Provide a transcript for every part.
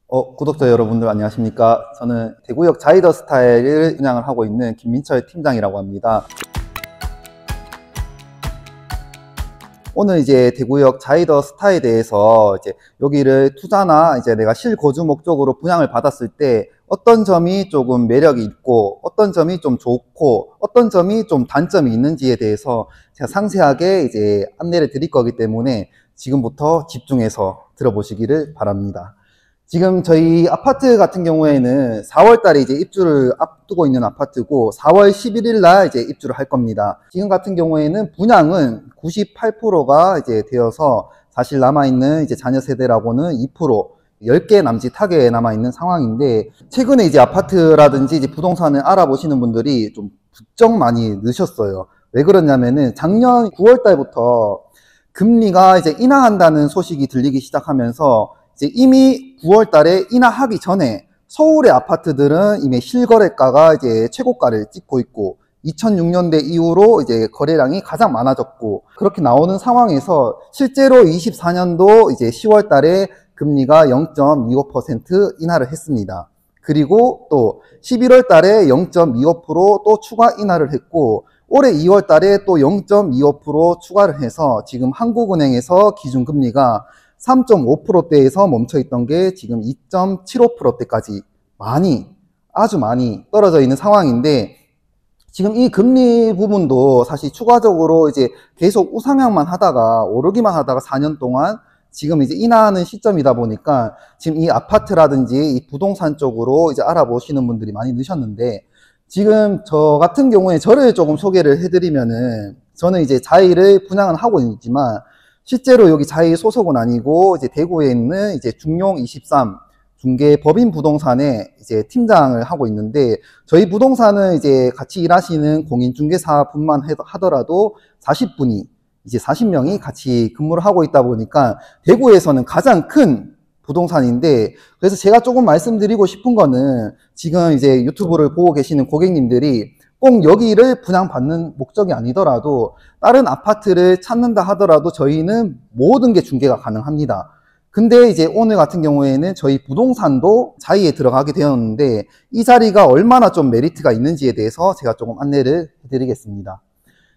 구독자 여러분들 안녕하십니까. 저는 대구역 자이더 스타일을 운영을 하고 있는 김민철 팀장이라고 합니다. 오늘 이제 대구역 자이더 스타에 대해서 여기를 투자나 내가 실거주 목적으로 분양을 받았을 때 어떤 점이 조금 매력이 있고 어떤 점이 좀 좋고 어떤 점이 좀 단점이 있는지에 대해서 제가 상세하게 안내를 드릴 거기 때문에 지금부터 집중해서 들어보시기를 바랍니다. 지금 저희 아파트 같은 경우에는 4월 달에 입주를 앞두고 있는 아파트고 4월 11일 날 입주를 할 겁니다. 지금 같은 경우에는 분양은 98%가 되어서 사실 남아있는 자녀 세대라고는 2%, 10개 남짓하게 남아있는 상황인데, 최근에 아파트라든지 부동산을 알아보시는 분들이 좀 부쩍 많이 느셨어요. 왜 그러냐면은 작년 9월 달부터 금리가 인하한다는 소식이 들리기 시작하면서 이미 9월 달에 인하하기 전에 서울의 아파트들은 이미 실거래가가 최고가를 찍고 있고 2006년대 이후로 거래량이 가장 많아졌고, 그렇게 나오는 상황에서 실제로 24년도 10월 달에 금리가 0.25% 인하를 했습니다. 그리고 또 11월 달에 0.25%또 추가 인하를 했고, 올해 2월 달에 또 0.25% 추가를 해서 지금 한국은행에서 기준금리가 3.5%대에서 멈춰있던 게 지금 2.75%대까지 아주 많이 떨어져 있는 상황인데, 지금 이 금리 부분도 사실 추가적으로 계속 우상향만 하다가 오르기만 하다가 4년 동안 지금 인하하는 시점이다 보니까 지금 이 아파트라든지 이 부동산 쪽으로 알아보시는 분들이 많이 느셨는데, 지금 저 같은 경우에 저를 조금 소개를 해드리면은, 저는 자이를 분양은 하고 있지만 실제로 여기 자이 소속은 아니고 대구에 있는 중용23 중개 법인 부동산에 팀장을 하고 있는데, 저희 부동산은 같이 일하시는 공인중개사분만 하더라도 40명이 같이 근무를 하고 있다 보니까 대구에서는 가장 큰 부동산인데, 그래서 제가 조금 말씀드리고 싶은 거는, 지금 유튜브를 보고 계시는 고객님들이 꼭 여기를 분양받는 목적이 아니더라도 다른 아파트를 찾는다 하더라도 저희는 모든 게 중개가 가능합니다. 근데 오늘 같은 경우에는 저희 부동산도 자이에 들어가게 되었는데, 이 자리가 얼마나 좀 메리트가 있는지에 대해서 제가 조금 안내를 해드리겠습니다.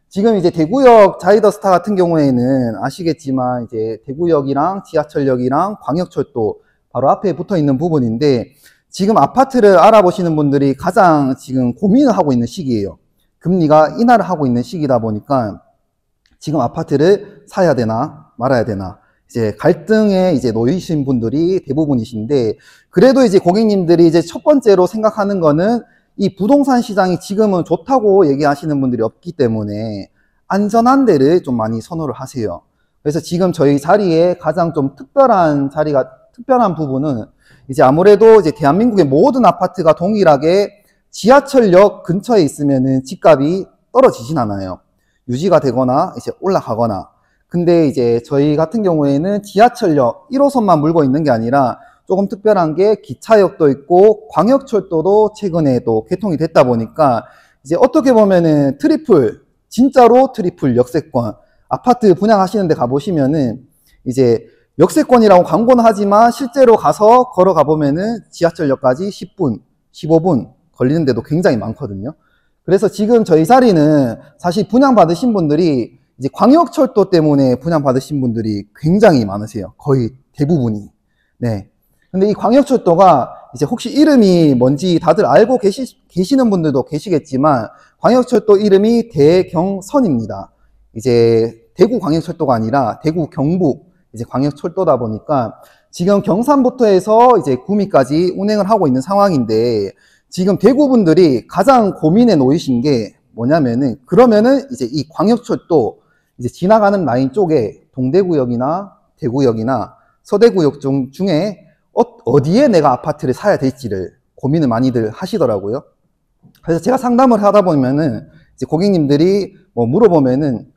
지금 대구역 자이더스타 같은 경우에는 아시겠지만 대구역이랑 지하철역이랑 광역철도 바로 앞에 붙어 있는 부분인데, 지금 아파트를 알아보시는 분들이 가장 지금 고민을 하고 있는 시기예요. 금리가 인하를 하고 있는 시기다 보니까 지금 아파트를 사야 되나 말아야 되나 갈등에 놓이신 분들이 대부분이신데, 그래도 고객님들이 첫 번째로 생각하는 거는 이 부동산 시장이 지금은 좋다고 얘기하시는 분들이 없기 때문에 안전한 데를 좀 많이 선호를 하세요. 그래서 지금 저희 자리에 가장 좀 특별한 부분은 아무래도 대한민국의 모든 아파트가 동일하게 지하철역 근처에 있으면은 집값이 떨어지진 않아요. 유지가 되거나 올라가거나. 근데 저희 같은 경우에는 지하철역 1호선만 물고 있는 게 아니라 조금 특별한 게 기차역도 있고 광역철도도 최근에 또 개통이 됐다 보니까 어떻게 보면은 진짜로 트리플 역세권 아파트 분양하시는 데 가보시면은 역세권이라고 광고는 하지만 실제로 가서 걸어가 보면은 지하철역까지 10분, 15분 걸리는 데도 굉장히 많거든요. 그래서 지금 저희 자리는 사실 분양받으신 분들이 광역철도 때문에 분양받으신 분들이 굉장히 많으세요. 거의 대부분이. 네. 근데 이 광역철도가 혹시 이름이 뭔지 다들 알고 계시는 분들도 계시겠지만, 광역철도 이름이 대경선입니다. 대구 광역철도가 아니라 대구 경북 광역철도다 보니까 지금 경산부터 해서 구미까지 운행을 하고 있는 상황인데, 지금 대구 분들이 가장 고민에 놓이신 게 뭐냐면은, 그러면은 이 광역철도 지나가는 라인 쪽에 동대구역이나 대구역이나 서대구역 중에 어디에 내가 아파트를 사야 될지를 고민을 많이들 하시더라고요. 그래서 제가 상담을 하다 보면은 고객님들이 물어보면은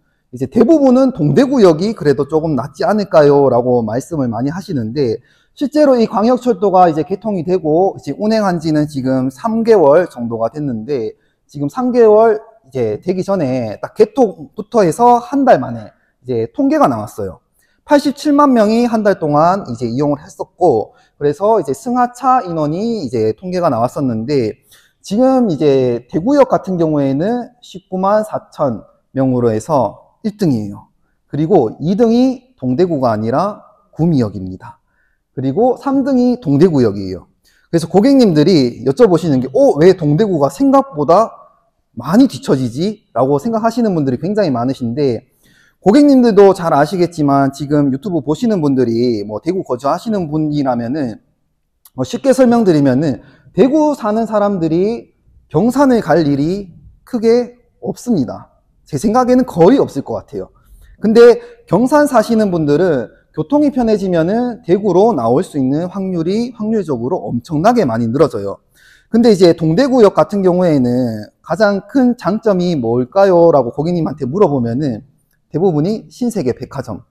대부분은 동대구역이 그래도 조금 낫지 않을까요? 라고 말씀을 많이 하시는데, 실제로 이 광역철도가 개통이 되고 운행한 지는 지금 3개월 정도가 됐는데, 지금 3개월 되기 전에 딱 개통부터 해서 한 달 만에 통계가 나왔어요. 87만 명이 한 달 동안 이제 이용을 했었고, 그래서 이제 승하차 인원이 이제 통계가 나왔었는데, 지금 이제 대구역 같은 경우에는 19만 4천 명으로 해서 1등이에요. 그리고 2등이 동대구가 아니라 구미역입니다. 그리고 3등이 동대구역이에요. 그래서 고객님들이 여쭤보시는 게, 왜 동대구가 생각보다 많이 뒤처지지? 라고 생각하시는 분들이 굉장히 많으신데, 고객님들도 잘 아시겠지만 지금 유튜브 보시는 분들이 뭐 대구 거주하시는 분이라면은 쉽게 설명드리면은 대구 사는 사람들이 경산을 갈 일이 크게 없습니다. 제 생각에는 거의 없을 것 같아요. 근데 경산 사시는 분들은 교통이 편해지면은 대구로 나올 수 있는 확률이 확률적으로 엄청나게 많이 늘어져요. 근데 이제 동대구역 같은 경우에는 가장 큰 장점이 뭘까요? 라고 고객님한테 물어보면은 대부분이 신세계 백화점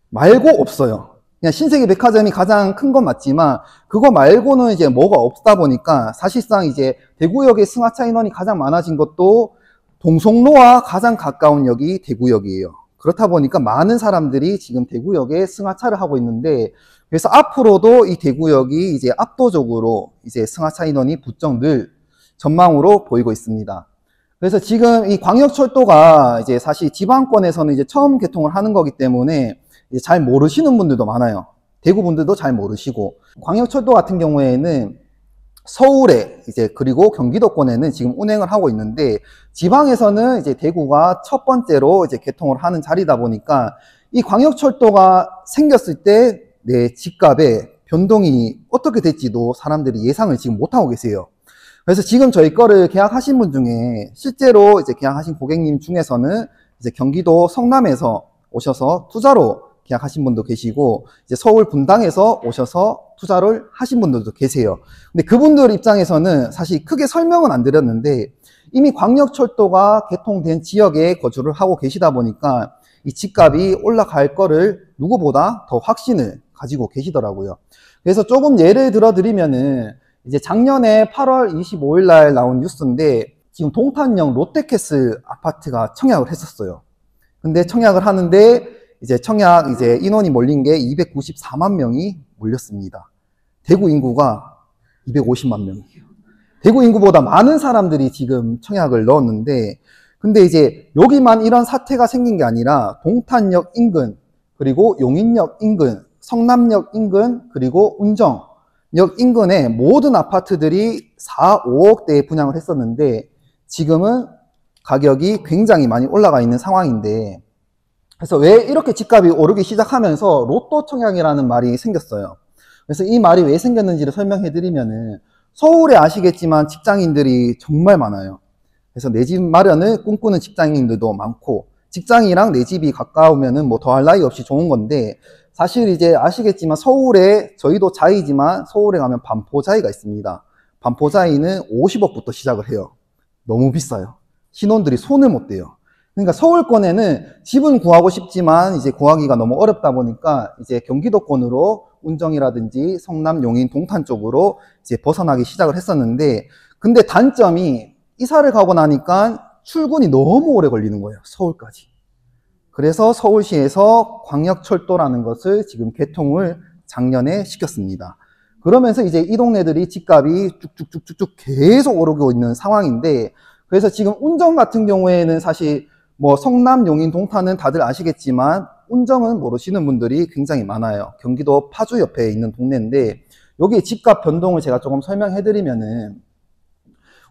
말고 없어요. 그냥 신세계 백화점이 가장 큰 건 맞지만 그거 말고는 이제 뭐가 없다 보니까 사실상 이제 대구역의 승하차 인원이 가장 많아진 것도 동성로와 가장 가까운 역이 대구역이에요. 그렇다 보니까 많은 사람들이 지금 대구역에 승하차를 하고 있는데, 그래서 앞으로도 이 대구역이 이제 압도적으로 이제 승하차 인원이 부쩍 늘 전망으로 보이고 있습니다. 그래서 지금 이 광역철도가 이제 사실 지방권에서는 이제 처음 개통을 하는 거기 때문에 이제 잘 모르시는 분들도 많아요. 대구 분들도 잘 모르시고, 광역철도 같은 경우에는 서울에 이제 그리고 경기도권에는 지금 운행을 하고 있는데, 지방에서는 이제 대구가 첫 번째로 이제 개통을 하는 자리다 보니까 이 광역철도가 생겼을 때 내 집값의 변동이 어떻게 될지도 사람들이 예상을 지금 못하고 계세요. 그래서 지금 저희 거를 계약하신 분 중에 실제로 이제 계약하신 고객님 중에서는 이제 경기도 성남에서 오셔서 투자로 계약하신 분도 계시고, 이제 서울 분당에서 오셔서 투자를 하신 분들도 계세요. 근데 그분들 입장에서는 사실 크게 설명은 안 드렸는데, 이미 광역철도가 개통된 지역에 거주를 하고 계시다 보니까 이 집값이 올라갈 거를 누구보다 더 확신을 가지고 계시더라고요. 그래서 조금 예를 들어 드리면은, 이제 작년에 8월 25일 날 나온 뉴스인데, 지금 동탄역 롯데캐슬 아파트가 청약을 했었어요. 근데 청약을 하는데 이제 청약 이제 인원이 몰린 게 294만 명이 몰렸습니다. 대구 인구가 250만 명이에요. 대구 인구보다 많은 사람들이 지금 청약을 넣었는데, 근데 이제 여기만 이런 사태가 생긴 게 아니라 동탄역 인근, 그리고 용인역 인근, 성남역 인근, 그리고 운정역 인근의 모든 아파트들이 4, 5억대에 분양을 했었는데 지금은 가격이 굉장히 많이 올라가 있는 상황인데, 그래서 왜 이렇게 집값이 오르기 시작하면서 로또 청약이라는 말이 생겼어요. 그래서 이 말이 왜 생겼는지를 설명해 드리면은, 서울에 아시겠지만 직장인들이 정말 많아요. 그래서 내 집 마련을 꿈꾸는 직장인들도 많고, 직장이랑 내 집이 가까우면은 뭐 더할 나위 없이 좋은 건데, 사실 이제 아시겠지만 서울에, 저희도 자이지만 서울에 가면 반포자이가 있습니다. 반포자이는 50억부터 시작을 해요. 너무 비싸요. 신혼들이 손을 못 대요. 그러니까 서울권에는 집은 구하고 싶지만 이제 구하기가 너무 어렵다 보니까 이제 경기도권으로 운정이라든지 성남, 용인, 동탄 쪽으로 이제 벗어나기 시작을 했었는데, 근데 단점이 이사를 가고 나니까 출근이 너무 오래 걸리는 거예요. 서울까지. 그래서 서울시에서 광역철도라는 것을 지금 개통을 작년에 시켰습니다. 그러면서 이제 이 동네들이 집값이 쭉쭉쭉쭉 계속 오르고 있는 상황인데, 그래서 지금 운정 같은 경우에는 사실 뭐 성남, 용인, 동탄은 다들 아시겠지만 운정은 모르시는 분들이 굉장히 많아요. 경기도 파주 옆에 있는 동네인데, 여기 집값 변동을 제가 조금 설명해 드리면은,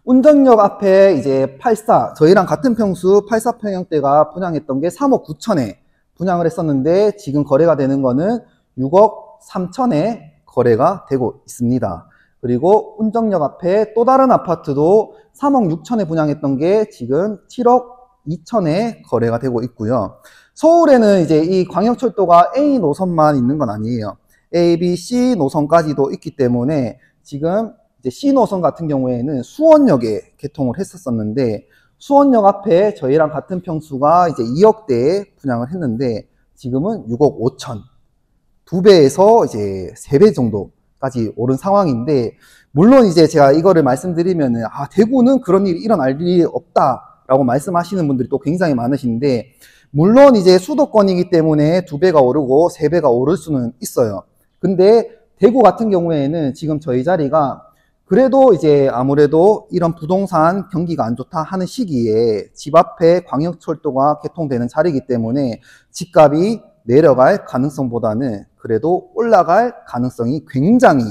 운정역 앞에 이제 84, 저희랑 같은 평수 84평형대가 분양했던 게 3억 9천에 분양을 했었는데, 지금 거래가 되는 거는 6억 3천에 거래가 되고 있습니다. 그리고 운정역 앞에 또 다른 아파트도 3억 6천에 분양했던 게 지금 7억 2천에 거래가 되고 있고요. 서울에는 이제 이 광역철도가 A 노선만 있는 건 아니에요. A, B, C 노선까지도 있기 때문에 지금 이제 C 노선 같은 경우에는 수원역에 개통을 했었는데, 수원역 앞에 저희랑 같은 평수가 이제 2억대에 분양을 했는데 지금은 6억 5천, 2배에서 이제 3배 정도까지 오른 상황인데, 물론 이제 제가 이거를 말씀드리면은, 대구는 그런 일이 일어날 일이 없다라고 말씀하시는 분들이 또 굉장히 많으신데, 물론 이제 수도권이기 때문에 2배가 오르고 3배가 오를 수는 있어요. 근데 대구 같은 경우에는 지금 저희 자리가 그래도 이제 아무래도 이런 부동산 경기가 안 좋다 하는 시기에 집 앞에 광역철도가 개통되는 자리이기 때문에 집값이 내려갈 가능성보다는 그래도 올라갈 가능성이 굉장히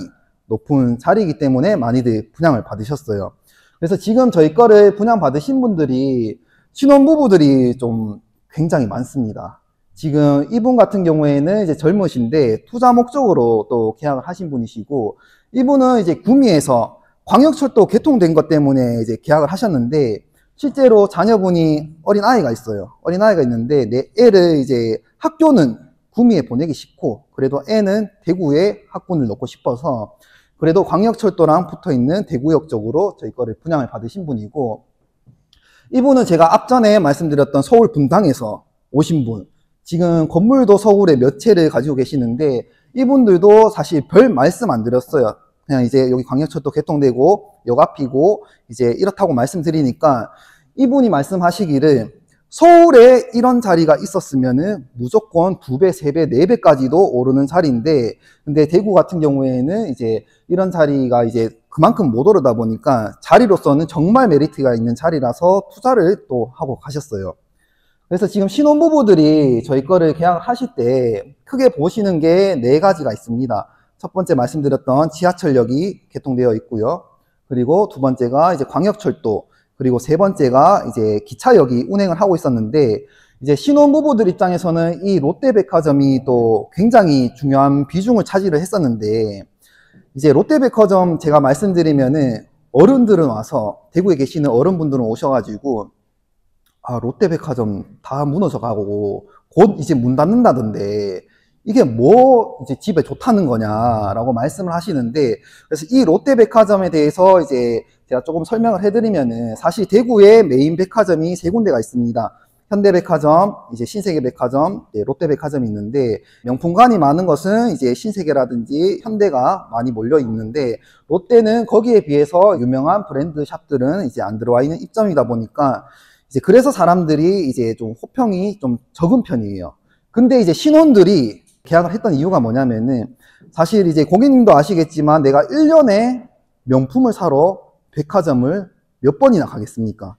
높은 자리이기 때문에 많이들 분양을 받으셨어요. 그래서 지금 저희 거를 분양 받으신 분들이 신혼부부들이 좀 굉장히 많습니다. 지금 이분 같은 경우에는 이제 젊으신데 투자 목적으로 또 계약을 하신 분이시고, 이분은 이제 구미에서 광역철도 개통된 것 때문에 이제 계약을 하셨는데, 실제로 자녀분이 어린 아이가 있어요. 어린 아이가 있는데 내 애를 이제 학교는 구미에 보내기 싫고 그래도 애는 대구에 학군을 넣고 싶어서 그래도 광역철도랑 붙어있는 대구역 쪽으로 저희 거를 분양을 받으신 분이고, 이분은 제가 앞전에 말씀드렸던 서울 분당에서 오신 분, 지금 건물도 서울에 몇 채를 가지고 계시는데 이분들도 사실 별 말씀 안 드렸어요. 그냥 이제 여기 광역철도 개통되고 역 앞이고 이제 이렇다고 말씀드리니까 이분이 말씀하시기를 서울에 이런 자리가 있었으면은 무조건 2배, 3배, 4배까지도 오르는 자리인데, 근데 대구 같은 경우에는 이제 이런 자리가 이제 그만큼 못 오르다 보니까 자리로서는 정말 메리트가 있는 자리라서 투자를 또 하고 가셨어요. 그래서 지금 신혼부부들이 저희 거를 계약을 하실 때 크게 보시는 게 4가지가 있습니다. 첫 번째 말씀드렸던 지하철역이 개통되어 있고요. 그리고 두 번째가 이제 광역철도, 그리고 세 번째가 이제 기차역이 운행을 하고 있었는데, 이제 신혼부부들 입장에서는 이 롯데백화점이 또 굉장히 중요한 비중을 차지를 했었는데, 이제 롯데백화점 제가 말씀드리면은 어른들은 와서, 대구에 계시는 어른분들은 오셔가지고 아, 롯데백화점 다 무너져 가고 곧 이제 문 닫는다던데 이게 뭐 이제 집에 좋다는 거냐라고 말씀을 하시는데, 그래서 이 롯데백화점에 대해서 이제 제가 조금 설명을 해드리면은, 사실 대구에 메인 백화점이 3군데가 있습니다. 현대백화점, 이제 신세계백화점, 롯데백화점이 있는데, 명품관이 많은 것은 이제 신세계라든지 현대가 많이 몰려 있는데, 롯데는 거기에 비해서 유명한 브랜드 샵들은 이제 안 들어와 있는 입점이다 보니까 이제 그래서 사람들이 이제 좀 호평이 좀 적은 편이에요. 근데 이제 신혼들이 계약을 했던 이유가 뭐냐면은, 사실 이제 고객님도 아시겠지만 내가 1년에 명품을 사러 백화점을 몇 번이나 가겠습니까?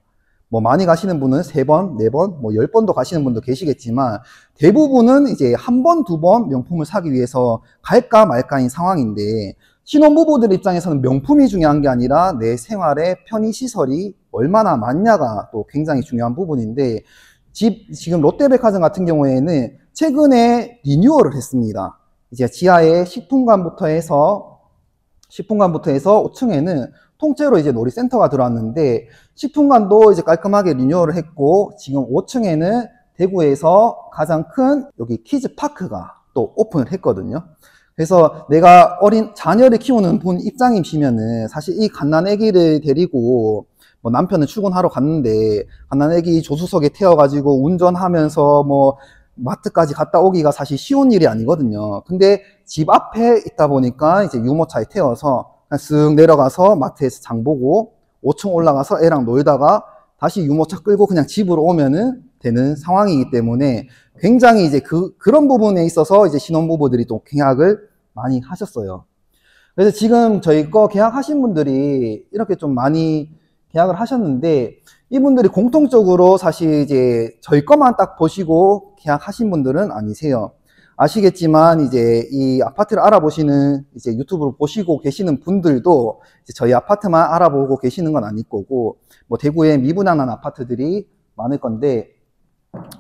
뭐 많이 가시는 분은 3번, 4번, 뭐 10번도 가시는 분도 계시겠지만 대부분은 이제 1번, 2번 명품을 사기 위해서 갈까 말까인 상황인데, 신혼부부들 입장에서는 명품이 중요한 게 아니라 내 생활의 편의시설이 얼마나 많냐가 또 굉장히 중요한 부분인데, 지금 롯데백화점 같은 경우에는 최근에 리뉴얼을 했습니다. 이제 지하에 식품관부터 해서 5층에는 통째로 이제 놀이센터가 들어왔는데, 식품관도 이제 깔끔하게 리뉴얼을 했고, 지금 5층에는 대구에서 가장 큰 여기 키즈파크가 또 오픈을 했거든요. 그래서 내가 어린 자녀를 키우는 분 입장이시면은 사실 이 갓난아기를 데리고 뭐 남편은 출근하러 갔는데 갓난아기 조수석에 태워가지고 운전하면서 뭐 마트까지 갔다 오기가 사실 쉬운 일이 아니거든요. 근데 집 앞에 있다 보니까 이제 유모차에 태워서 그냥 쓱 내려가서 마트에서 장 보고 5층 올라가서 애랑 놀다가 다시 유모차 끌고 그냥 집으로 오면은 되는 상황이기 때문에 굉장히 이제 그런 부분에 있어서 이제 신혼부부들이 또 계약을 많이 하셨어요. 그래서 지금 저희 거 계약하신 분들이 이렇게 좀 많이 계약을 하셨는데, 이분들이 공통적으로 사실 이제 저희 거만 딱 보시고 계약하신 분들은 아니세요. 아시겠지만 이제 이 아파트를 알아보시는, 이제 유튜브로 보시고 계시는 분들도 이제 저희 아파트만 알아보고 계시는 건 아닐 거고, 뭐 대구에 미분양한 아파트들이 많을 건데,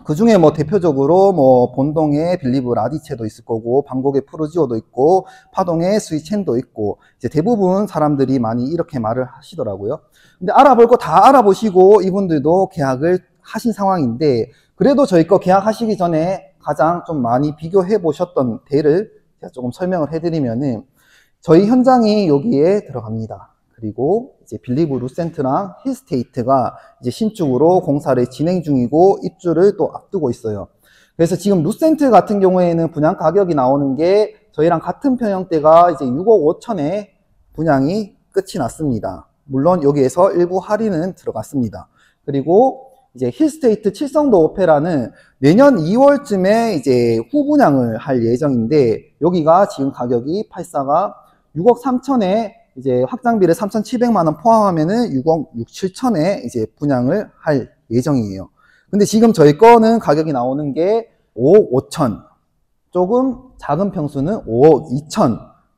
그 중에 뭐 대표적으로 뭐 본동에 빌리브 라디체도 있을 거고, 방곡에 프루지오도 있고, 파동에 스위첸도 있고, 이제 대부분 사람들이 많이 이렇게 말을 하시더라고요. 근데 알아볼 거 다 알아보시고 이분들도 계약을 하신 상황인데, 그래도 저희 거 계약하시기 전에 가장 좀 많이 비교해 보셨던 데를 제가 조금 설명을 해드리면은, 저희 현장이 여기에 들어갑니다. 그리고 이제 빌리브 루센트랑 힐스테이트가 이제 신축으로 공사를 진행 중이고 입주를 또 앞두고 있어요. 그래서 지금 루센트 같은 경우에는 분양 가격이 나오는 게 저희랑 같은 평형대가 이제 6억 5천에 분양이 끝이 났습니다. 물론 여기에서 일부 할인은 들어갔습니다. 그리고 이제 힐스테이트 칠성도 오페라는 내년 2월쯤에 이제 후분양을 할 예정인데, 여기가 지금 가격이 84가 6억 3천에 이제 확장비를 3,700만 원 포함하면은 6억 6, 7천에 이제 분양을 할 예정이에요. 근데 지금 저희 거는 가격이 나오는 게 5억 5천, 조금 작은 평수는 5억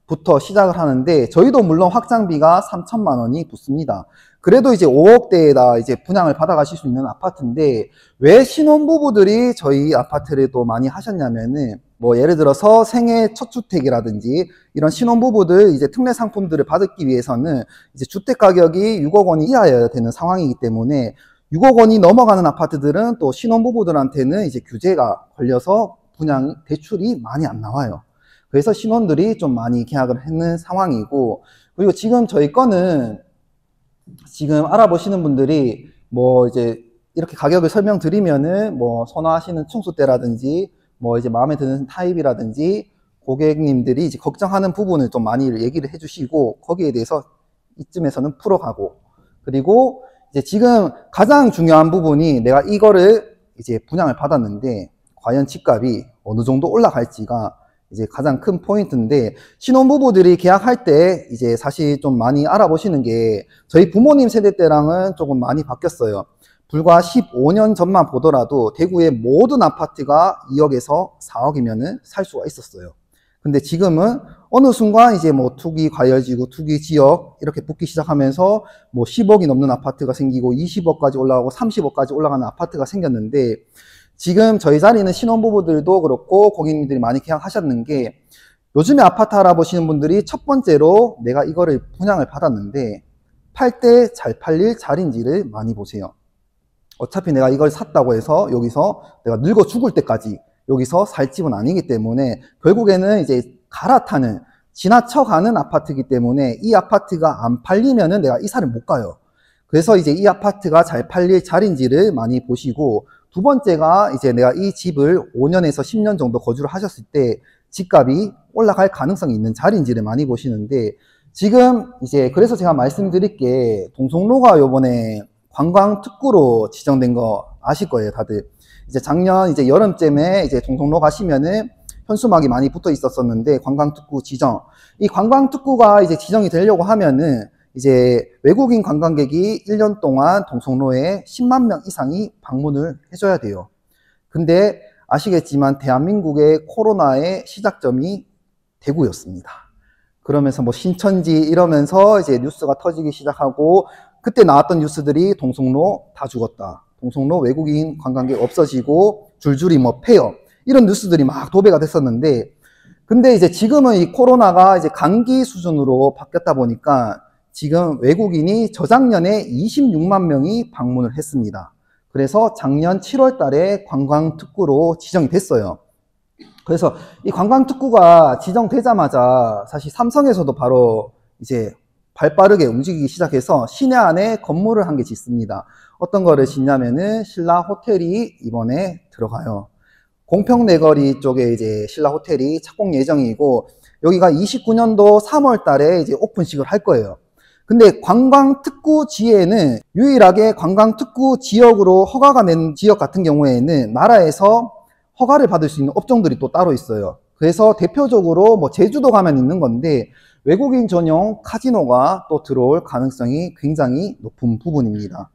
2천부터 시작을 하는데, 저희도 물론 확장비가 3천만 원이 붙습니다. 그래도 이제 5억대에다 이제 분양을 받아가실 수 있는 아파트인데, 왜 신혼부부들이 저희 아파트를 또 많이 하셨냐면은, 뭐 예를 들어서 생애 첫 주택이라든지 이런 신혼부부들 이제 특례 상품들을 받기 위해서는 이제 주택 가격이 6억 원이 이하여야 되는 상황이기 때문에, 6억 원이 넘어가는 아파트들은 또 신혼부부들한테는 이제 규제가 걸려서 분양 대출이 많이 안 나와요. 그래서 신혼들이 좀 많이 계약을 했는 상황이고, 그리고 지금 저희 거는 지금 알아보시는 분들이 뭐 이제 이렇게 가격을 설명드리면은 뭐 선호하시는 층수대라든지 뭐 이제 마음에 드는 타입이라든지 고객님들이 이제 걱정하는 부분을 좀 많이 얘기를 해주시고, 거기에 대해서 이쯤에서는 풀어가고, 그리고 이제 지금 가장 중요한 부분이, 내가 이거를 이제 분양을 받았는데 과연 집값이 어느 정도 올라갈지가 이제 가장 큰 포인트인데, 신혼부부들이 계약할 때 이제 사실 좀 많이 알아보시는 게, 저희 부모님 세대 때랑은 조금 많이 바뀌었어요. 불과 15년 전만 보더라도 대구의 모든 아파트가 2억에서 4억이면은 살 수가 있었어요. 근데 지금은 어느 순간 이제 뭐 투기 과열지구, 투기 지역 이렇게 붙기 시작하면서 뭐 10억이 넘는 아파트가 생기고 20억까지 올라가고 30억까지 올라가는 아파트가 생겼는데, 지금 저희 자리는 신혼부부들도 그렇고 고객님들이 많이 계약하셨는 게, 요즘에 아파트 알아보시는 분들이 첫 번째로 내가 이거를 분양을 받았는데 팔 때 잘 팔릴 자리인지를 많이 보세요. 어차피 내가 이걸 샀다고 해서 여기서 내가 늙어 죽을 때까지 여기서 살 집은 아니기 때문에, 결국에는 이제 갈아타는, 지나쳐가는 아파트이기 때문에 이 아파트가 안 팔리면은 내가 이사를 못 가요. 그래서 이제 이 아파트가 잘 팔릴 자리인지를 많이 보시고, 두 번째가 이제 내가 이 집을 5년에서 10년 정도 거주를 하셨을 때 집값이 올라갈 가능성이 있는 자리인지를 많이 보시는데, 지금 이제 그래서 제가 말씀드릴 게, 동성로가 요번에 관광특구로 지정된 거 아실 거예요, 다들. 이제 작년 이제 여름쯤에 이제 동성로 가시면은 현수막이 많이 붙어 있었었는데, 관광특구 지정. 이 관광특구가 이제 지정이 되려고 하면은 이제 외국인 관광객이 1년 동안 동성로에 10만 명 이상이 방문을 해줘야 돼요. 근데 아시겠지만 대한민국의 코로나의 시작점이 대구였습니다. 그러면서 뭐 신천지 이러면서 이제 뉴스가 터지기 시작하고, 그때 나왔던 뉴스들이 동성로 다 죽었다, 동성로 외국인 관광객 없어지고 줄줄이 뭐 폐업, 이런 뉴스들이 막 도배가 됐었는데, 근데 이제 지금은 이 코로나가 이제 감기 수준으로 바뀌었다 보니까 지금 외국인이 저작년에 26만 명이 방문을 했습니다. 그래서 작년 7월 달에 관광특구로 지정이 됐어요. 그래서 이 관광특구가 지정되자마자 사실 삼성에서도 바로 이제 발빠르게 움직이기 시작해서 시내 안에 건물을 한 개 짓습니다. 어떤 거를 짓냐면은 신라 호텔이 이번에 들어가요. 공평내거리 쪽에 이제 신라 호텔이 착공 예정이고, 여기가 29년도 3월 달에 이제 오픈식을 할 거예요. 근데 관광특구지에는 유일하게 관광특구 지역으로 허가가 낸 지역 같은 경우에는 나라에서 허가를 받을 수 있는 업종들이 또 따로 있어요. 그래서 대표적으로 뭐 제주도 가면 있는 건데, 외국인 전용 카지노가 또 들어올 가능성이 굉장히 높은 부분입니다.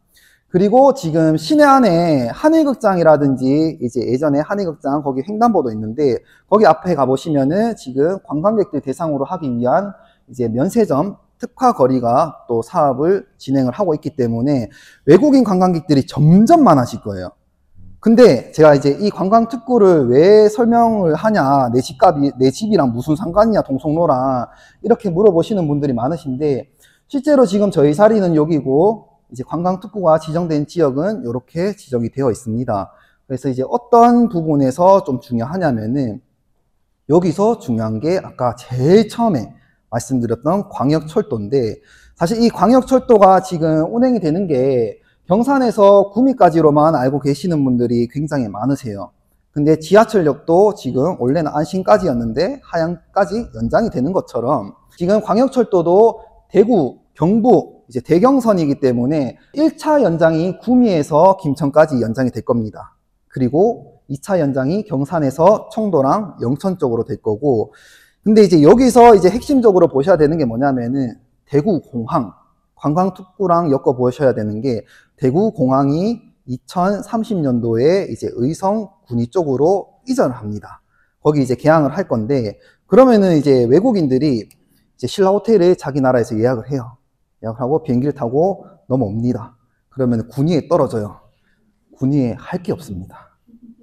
그리고 지금 시내 안에 한일극장이라든지, 이제 예전에 한일극장 거기 횡단보도 있는데, 거기 앞에 가보시면은 지금 관광객들 대상으로 하기 위한 이제 면세점 특화 거리가 또 사업을 진행을 하고 있기 때문에 외국인 관광객들이 점점 많아질 거예요. 근데 제가 이제 이 관광특구를 왜 설명을 하냐, 내 집값이, 내 집이랑 무슨 상관이냐, 동성로랑, 이렇게 물어보시는 분들이 많으신데, 실제로 지금 저희 자리는 여기고, 이제 관광특구가 지정된 지역은 이렇게 지정이 되어 있습니다. 그래서 이제 어떤 부분에서 좀 중요하냐면은, 여기서 중요한 게 아까 제일 처음에 말씀드렸던 광역철도인데, 사실 이 광역철도가 지금 운행이 되는 게 경산에서 구미까지로만 알고 계시는 분들이 굉장히 많으세요. 근데 지하철역도 지금 원래는 안신까지였는데 하양까지 연장이 되는 것처럼, 지금 광역철도도 대구, 경북 이제 대경선이기 때문에 1차 연장이 구미에서 김천까지 연장이 될 겁니다. 그리고 2차 연장이 경산에서 청도랑 영천 쪽으로 될 거고, 근데 이제 여기서 이제 핵심적으로 보셔야 되는 게 뭐냐면은 대구 공항, 관광특구랑 엮어 보셔야 되는 게 대구 공항이 2030년도에 이제 의성 군위 쪽으로 이전을 합니다. 거기 이제 개항을 할 건데, 그러면은 이제 외국인들이 이제 신라 호텔을 자기 나라에서 예약을 해요. 예약을 하고 비행기를 타고 넘어옵니다. 그러면 군위에 떨어져요. 군위에 할 게 없습니다.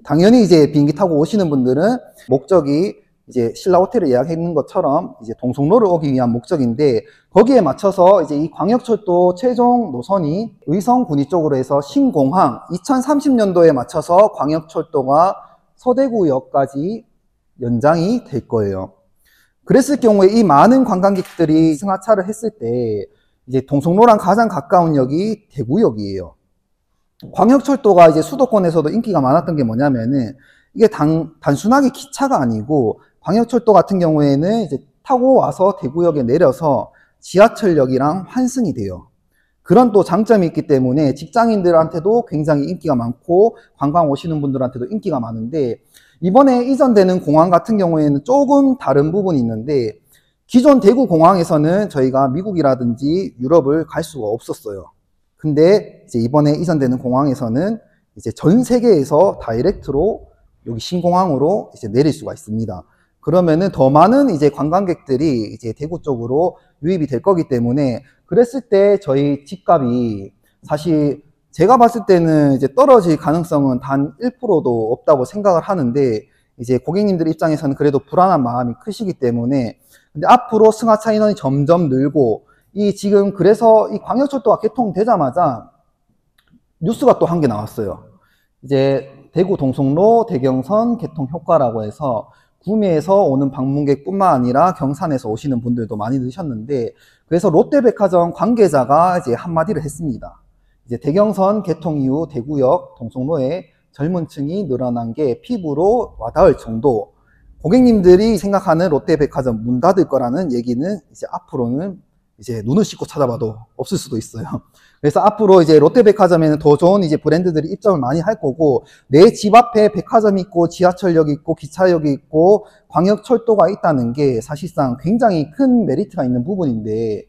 당연히 이제 비행기 타고 오시는 분들은 목적이 이제 신라 호텔을 예약했는 것처럼 이제 동성로를 오기 위한 목적인데, 거기에 맞춰서 이제 이 광역철도 최종 노선이 의성 군위 쪽으로 해서 신공항 2030년도에 맞춰서 광역철도가 서대구역까지 연장이 될 거예요. 그랬을 경우에 이 많은 관광객들이 승하차를 했을 때 이제 동성로랑 가장 가까운 역이 대구역이에요. 광역철도가 이제 수도권에서도 인기가 많았던 게 뭐냐면은 이게 단순하게 기차가 아니고, 광역철도 같은 경우에는 이제 타고 와서 대구역에 내려서 지하철역이랑 환승이 돼요. 그런 또 장점이 있기 때문에 직장인들한테도 굉장히 인기가 많고 관광 오시는 분들한테도 인기가 많은데, 이번에 이전되는 공항 같은 경우에는 조금 다른 부분이 있는데, 기존 대구 공항에서는 저희가 미국이라든지 유럽을 갈 수가 없었어요. 근데 이제 이번에 이전되는 공항에서는 이제 전 세계에서 다이렉트로 여기 신공항으로 이제 내릴 수가 있습니다. 그러면은 더 많은 이제 관광객들이 이제 대구 쪽으로 유입이 될 거기 때문에, 그랬을 때 저희 집값이 사실 제가 봤을 때는 이제 떨어질 가능성은 단 1%도 없다고 생각을 하는데, 이제 고객님들 입장에서는 그래도 불안한 마음이 크시기 때문에, 근데 앞으로 승하차 인원이 점점 늘고, 이 지금 그래서 이 광역철도가 개통되자마자 뉴스가 또 한 개 나왔어요. 이제 대구 동성로 대경선 개통 효과라고 해서 구미에서 오는 방문객뿐만 아니라 경산에서 오시는 분들도 많이 드셨는데, 그래서 롯데백화점 관계자가 이제 한마디를 했습니다. 이제 대경선 개통 이후 대구역 동성로에 젊은 층이 늘어난 게 피부로 와닿을 정도, 고객님들이 생각하는 롯데백화점 문 닫을 거라는 얘기는 이제 앞으로는 이제 눈을 씻고 찾아봐도 없을 수도 있어요. 그래서 앞으로 이제 롯데백화점에는 더 좋은 이제 브랜드들이 입점을 많이 할 거고, 내 집 앞에 백화점이 있고 지하철역이 있고 기차역이 있고 광역철도가 있다는 게 사실상 굉장히 큰 메리트가 있는 부분인데,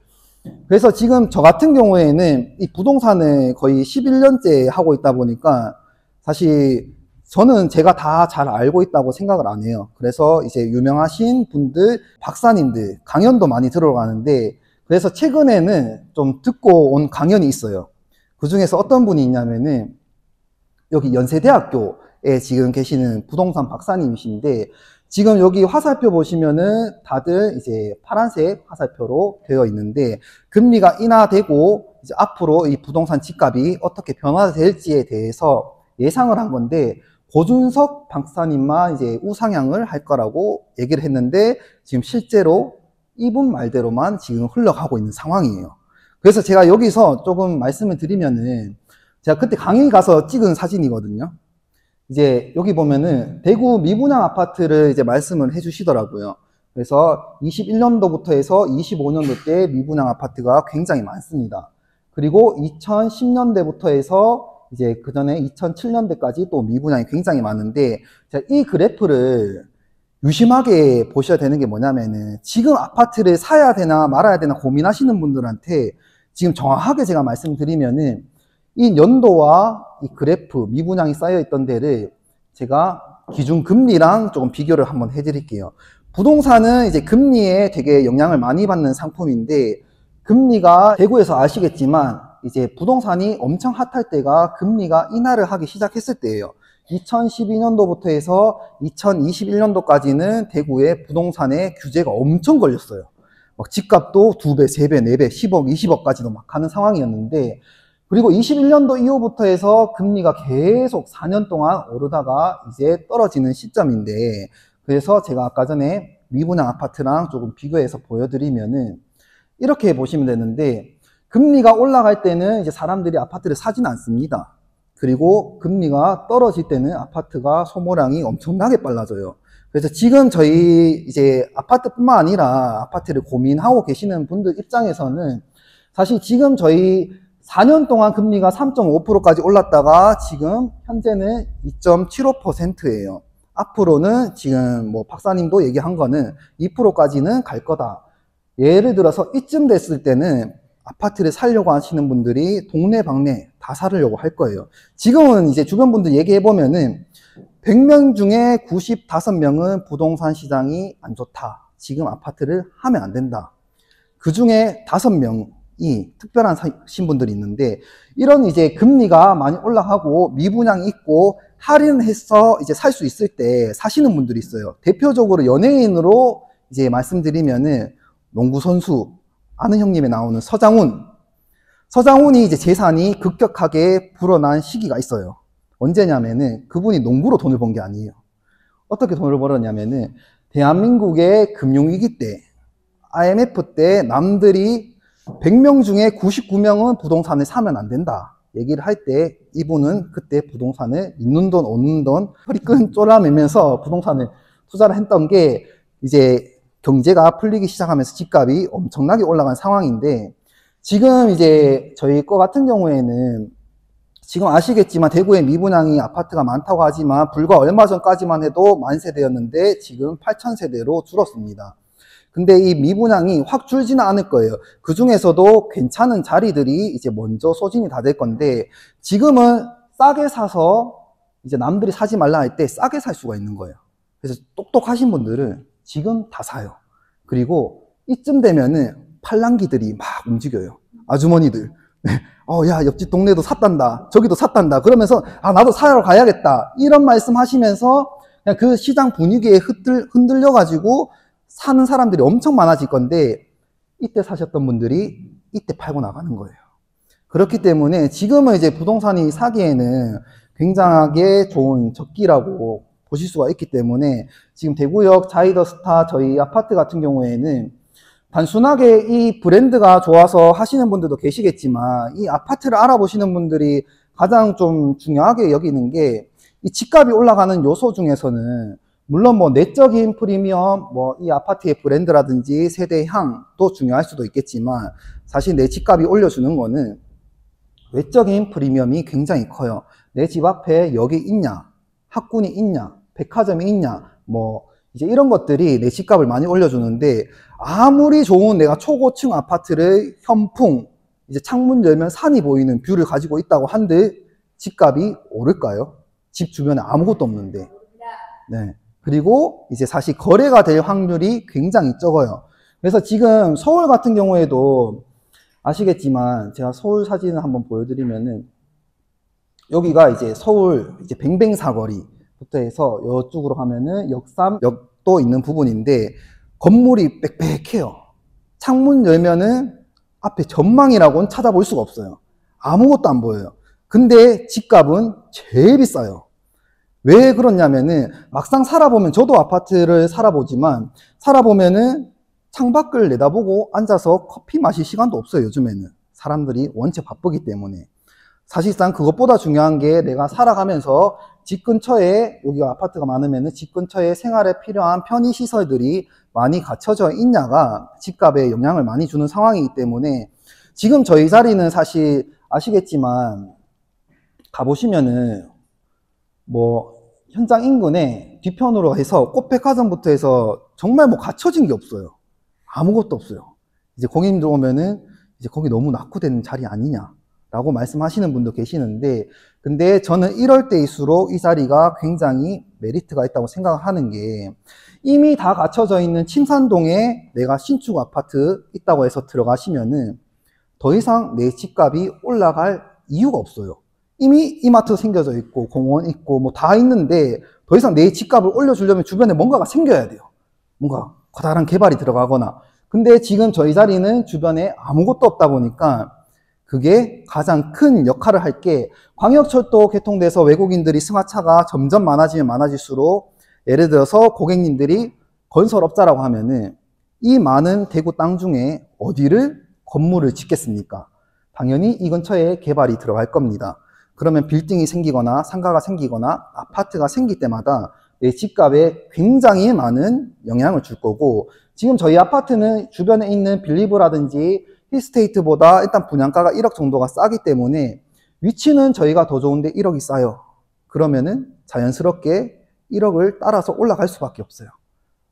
그래서 지금 저 같은 경우에는 이 부동산을 거의 11년째 하고 있다 보니까 사실 저는 제가 다 잘 알고 있다고 생각을 안 해요. 그래서 이제 유명하신 분들, 박사님들 강연도 많이 들어가는데, 그래서 최근에는 좀 듣고 온 강연이 있어요. 그 중에서 어떤 분이 있냐면은 여기 연세대학교에 지금 계시는 부동산 박사님이신데, 지금 여기 화살표 보시면은 다들 이제 파란색 화살표로 되어 있는데, 금리가 인하되고 이제 앞으로 이 부동산 집값이 어떻게 변화될지에 대해서 예상을 한 건데, 고준석 박사님만 이제 우상향을 할 거라고 얘기를 했는데, 지금 실제로 이분 말대로만 지금 흘러가고 있는 상황이에요. 그래서 제가 여기서 조금 말씀을 드리면은, 제가 그때 강의 가서 찍은 사진이거든요. 이제 여기 보면은 대구 미분양 아파트를 이제 말씀을 해 주시더라고요. 그래서 21년도부터 해서 25년도 때 미분양 아파트가 굉장히 많습니다. 그리고 2010년대부터 해서 이제 그 전에 2007년대까지 또 미분양이 굉장히 많은데, 자, 이 그래프를 유심하게 보셔야 되는 게 뭐냐면은, 지금 아파트를 사야 되나 말아야 되나 고민하시는 분들한테 지금 정확하게 제가 말씀드리면은, 이 연도와 이 그래프 미분양이 쌓여 있던 데를 제가 기준 금리랑 조금 비교를 한번 해드릴게요. 부동산은 이제 금리에 되게 영향을 많이 받는 상품인데, 금리가 대구에서 아시겠지만 이제 부동산이 엄청 핫할 때가 금리가 인하를 하기 시작했을 때예요. 2012년도부터 해서 2021년도까지는 대구에 부동산에 규제가 엄청 걸렸어요. 막 집값도 2배, 3배, 4배, 10억, 20억까지도 막 가는 상황이었는데, 그리고 21년도 이후부터 해서 금리가 계속 4년 동안 오르다가 이제 떨어지는 시점인데, 그래서 제가 아까 전에 미분양 아파트랑 조금 비교해서 보여드리면은 이렇게 보시면 되는데, 금리가 올라갈 때는 이제 사람들이 아파트를 사진 않습니다. 그리고 금리가 떨어질 때는 아파트가 소모량이 엄청나게 빨라져요. 그래서 지금 저희 이제 아파트뿐만 아니라 아파트를 고민하고 계시는 분들 입장에서는 사실 지금 저희 4년 동안 금리가 3.5%까지 올랐다가 지금 현재는 2.75%예요. 앞으로는 지금 뭐 박사님도 얘기한 거는 2%까지는 갈 거다. 예를 들어서 이쯤 됐을 때는 아파트를 사려고 하시는 분들이 동네방네 다 사려고 할 거예요. 지금은 이제 주변 분들 얘기해 보면은 100명 중에 95명은 부동산 시장이 안 좋다. 지금 아파트를 하면 안 된다. 그 중에 5명이 특별한 신분들이 있는데, 이런 이제 금리가 많이 올라가고 미분양이 있고 할인해서 이제 살 수 있을 때 사시는 분들이 있어요. 대표적으로 연예인으로 이제 말씀드리면은 농구 선수, 아는 형님에 나오는 서장훈. 서장훈이 이제 재산이 급격하게 불어난 시기가 있어요. 언제냐면은 그분이 농구로 돈을 번 게 아니에요. 어떻게 돈을 벌었냐면은 대한민국의 금융위기 때, IMF 때 남들이 100명 중에 99명은 부동산을 사면 안 된다 얘기를 할 때, 이분은 그때 부동산을 있는 돈 없는 돈 허리끈 쪼라매면서 부동산을 투자를 했던 게, 이제 경제가 풀리기 시작하면서 집값이 엄청나게 올라간 상황인데, 지금 이제 저희 거 같은 경우에는 지금 아시겠지만 대구에 미분양이 아파트가 많다고 하지만 불과 얼마 전까지만 해도 10,000세대였는데 지금 8,000세대로 줄었습니다. 근데 이 미분양이 확 줄지는 않을 거예요. 그 중에서도 괜찮은 자리들이 이제 먼저 소진이 다 될 건데, 지금은 싸게 사서 이제 남들이 사지 말라 할 때 싸게 살 수가 있는 거예요. 그래서 똑똑하신 분들은 지금 다 사요. 그리고 이쯤 되면은 팔랑귀들이 막 움직여요. 아주머니들. 야, 옆집 동네도 샀단다. 저기도 샀단다. 그러면서, 나도 사러 가야겠다. 이런 말씀 하시면서 그냥 그 시장 분위기에 흔들려가지고 사는 사람들이 엄청 많아질 건데, 이때 사셨던 분들이 이때 팔고 나가는 거예요. 그렇기 때문에 지금은 이제 부동산이 사기에는 굉장하게 좋은 적기라고 보실 수가 있기 때문에, 지금 대구역 자이더스타 저희 아파트 같은 경우에는 단순하게 이 브랜드가 좋아서 하시는 분들도 계시겠지만, 이 아파트를 알아보시는 분들이 가장 좀 중요하게 여기는 게, 이 집값이 올라가는 요소 중에서는 물론 뭐 내적인 프리미엄, 뭐 이 아파트의 브랜드라든지 세대의 향도 중요할 수도 있겠지만, 사실 내 집값이 올려주는 거는 외적인 프리미엄이 굉장히 커요. 내 집 앞에 역이 있냐, 학군이 있냐, 백화점이 있냐, 뭐 이제 이런 것들이 내 집값을 많이 올려주는데, 아무리 좋은 내가 초고층 아파트를 현풍, 이제 창문 열면 산이 보이는 뷰를 가지고 있다고 한들 집값이 오를까요? 집 주변에 아무것도 없는데. 네. 그리고 이제 사실 거래가 될 확률이 굉장히 적어요. 그래서 지금 서울 같은 경우에도 아시겠지만, 제가 서울 사진을 한번 보여드리면은, 여기가 이제 서울 이제 뱅뱅사거리부터 해서 이쪽으로 가면은 역삼역도 있는 부분인데, 건물이 빽빽해요. 창문 열면은 앞에 전망이라고는 찾아볼 수가 없어요. 아무것도 안 보여요. 근데 집값은 제일 비싸요. 왜 그러냐면은, 막상 살아보면, 저도 아파트를 살아보지만, 살아보면은 창밖을 내다보고 앉아서 커피 마실 시간도 없어요. 요즘에는 사람들이 원체 바쁘기 때문에. 사실상 그것보다 중요한 게, 내가 살아가면서 집 근처에, 여기가 아파트가 많으면은 집 근처에 생활에 필요한 편의시설들이 많이 갖춰져 있냐가 집값에 영향을 많이 주는 상황이기 때문에, 지금 저희 자리는 사실 아시겠지만, 가보시면은 뭐 현장 인근에 뒤편으로 해서 꽃백화점부터 해서 정말 뭐 갖춰진 게 없어요. 아무것도 없어요. 이제 고객님들 오면은 이제 거기 너무 낙후된 자리 아니냐 라고 말씀하시는 분도 계시는데, 근데 저는 이럴 때일수록 이 자리가 굉장히 메리트가 있다고 생각하는 게, 이미 다 갖춰져 있는 침산동에 내가 신축 아파트 있다고 해서 들어가시면은 더 이상 내 집값이 올라갈 이유가 없어요. 이미 이마트 생겨져 있고 공원 있고 뭐 다 있는데, 더 이상 내 집값을 올려주려면 주변에 뭔가가 생겨야 돼요. 뭔가 커다란 개발이 들어가거나. 근데 지금 저희 자리는 주변에 아무것도 없다 보니까 그게 가장 큰 역할을 할 게, 광역철도 개통돼서 외국인들이 승하차가 점점 많아지면 많아질수록, 예를 들어서 고객님들이 건설업자라고 하면은 이 많은 대구 땅 중에 어디를 건물을 짓겠습니까? 당연히 이 근처에 개발이 들어갈 겁니다. 그러면 빌딩이 생기거나 상가가 생기거나 아파트가 생길 때마다 내 집값에 굉장히 많은 영향을 줄 거고, 지금 저희 아파트는 주변에 있는 빌리브라든지 힐스테이트보다 일단 분양가가 1억 정도가 싸기 때문에 위치는 저희가 더 좋은데 1억이 싸요. 그러면은 자연스럽게 1억을 따라서 올라갈 수밖에 없어요.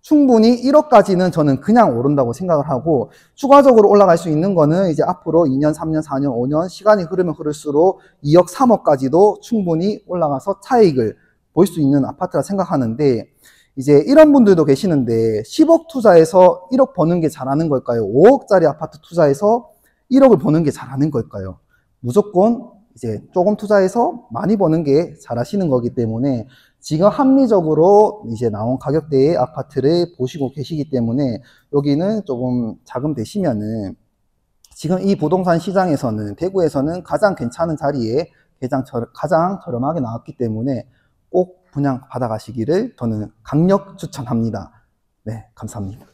충분히 1억까지는 저는 그냥 오른다고 생각을 하고, 추가적으로 올라갈 수 있는 거는 이제 앞으로 2년, 3년, 4년, 5년 시간이 흐르면 흐를수록 2억, 3억까지도 충분히 올라가서 차익을 볼 수 있는 아파트라 생각하는데, 이제 이런 분들도 계시는데 10억 투자해서 1억 버는 게 잘하는 걸까요? 5억짜리 아파트 투자해서 1억을 버는 게 잘하는 걸까요? 무조건 이제 조금 투자해서 많이 버는 게 잘하시는 거기 때문에 지금 합리적으로 이제 나온 가격대의 아파트를 보시고 계시기 때문에 여기는 조금 자금되시면은 지금 이 부동산 시장에서는 대구에서는 가장 괜찮은 자리에 가장 저렴하게 나왔기 때문에 꼭 분양 받아가시기를 저는 강력 추천합니다. 네, 감사합니다.